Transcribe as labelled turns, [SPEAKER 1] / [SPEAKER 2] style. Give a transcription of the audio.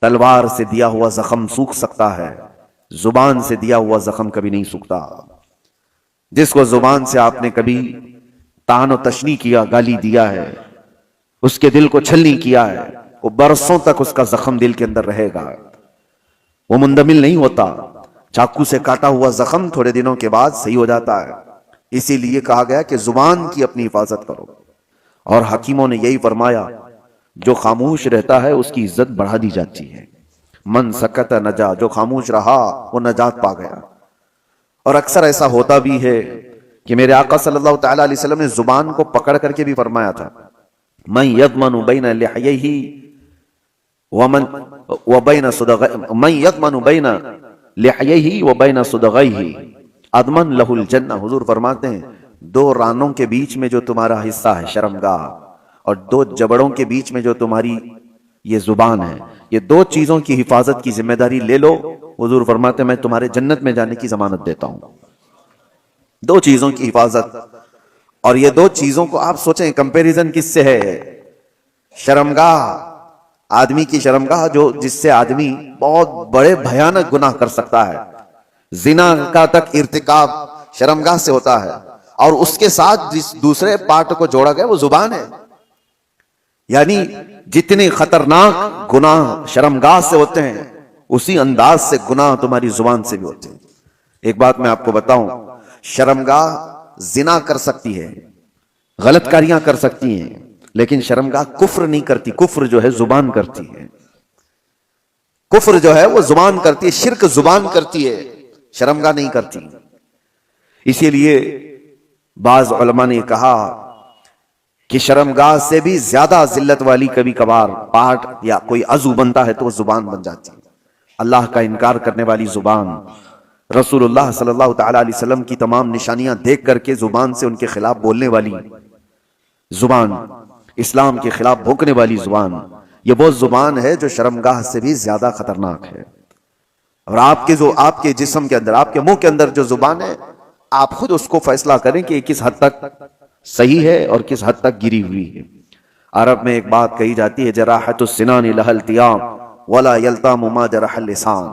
[SPEAKER 1] تلوار سے دیا ہوا زخم سوکھ سکتا ہے، زبان سے دیا ہوا زخم کبھی نہیں سوکھتا۔ جس کو زبان سے آپ نے کبھی طعن و تشنیع کیا، گالی دیا ہے، اس کے دل کو چھلنی کیا ہے، وہ برسوں تک اس کا زخم دل کے اندر رہے گا، وہ مندمل نہیں ہوتا۔ چاقو سے کاٹا ہوا زخم تھوڑے دنوں کے بعد صحیح ہو جاتا ہے۔ اسی لیے کہا گیا کہ زبان کی اپنی حفاظت کرو، اور حکیموں نے یہی فرمایا جو خاموش رہتا ہے اس کی عزت بڑھا دی جاتی ہے۔ من سکت نجا، جو خاموش رہا وہ نجات پا گیا۔ اور اکثر ایسا ہوتا بھی ہے کہ میرے آقا صلی اللہ تعالی علیہ وسلم نے زبان کو پکڑ کر کے بھی فرمایا تھا، من یضمن بین لحییہ من یضمن بین لحییہ وبین صدغیہ اضمن لہ الجنہ۔ حضور فرماتے ہیں دو رانوں کے بیچ میں جو تمہارا حصہ ہے شرمگاہ، اور دو جبڑوں کے بیچ میں جو تمہاری یہ زبان ہے، یہ دو چیزوں کی حفاظت کی ذمہ داری لے لو، حضور فرماتے ہیں میں تمہارے جنت میں جانے کی ضمانت دیتا ہوں۔ دو چیزوں کی حفاظت، اور یہ دو چیزوں کو آپ سوچیں کمپیریزن کس سے ہے؟ شرمگاہ، آدمی کی شرمگاہ جو جس سے آدمی بہت بڑے بھیانک گناہ کر سکتا ہے، زنا کا تک ارتکاب شرمگاہ سے ہوتا ہے، اور اس کے ساتھ جس دوسرے پارٹ کو جوڑا گیا وہ زبان ہے۔ یعنی جتنے خطرناک گناہ شرمگاہ سے ہوتے ہیں اسی انداز سے گناہ تمہاری زبان سے بھی ہوتے ہیں۔ ایک بات میں آپ کو بتاؤں، شرمگاہ زنا کر سکتی ہے، غلط کاریاں کر سکتی ہیں، لیکن شرمگاہ کفر نہیں کرتی۔ کفر جو ہے زبان کرتی ہے، کفر جو ہے وہ زبان کرتی ہے، شرک زبان کرتی ہے، شرمگاہ نہیں کرتی۔ اسی لیے بعض علماء نے کہا کہ شرمگاہ سے بھی زیادہ ذلت والی کبھی کبھار پارٹ یا کوئی عضو بنتا ہے تو وہ زبان بن جاتی ہے۔ اللہ کا انکار کرنے والی زبان، رسول اللہ صلی اللہ تعالی علیہ وسلم کی تمام نشانیاں دیکھ کر کے زبان سے ان کے خلاف بولنے والی زبان، اسلام کے خلاف بھونکنے والی زبان، یہ وہ زبان ہے جو شرمگاہ سے بھی زیادہ خطرناک ہے۔ اور آپ کے جسم کے اندر، آپ کے منہ کے اندر جو زبان ہے، آپ خود اس کو فیصلہ کریں کہ یہ کس حد تک صحیح ہے اور کس حد تک گری ہوئی ہے۔ عرب میں ایک بات کہی جاتی ہے، جراحت السنان لها التیام ولا یلتام ما جرح اللسان۔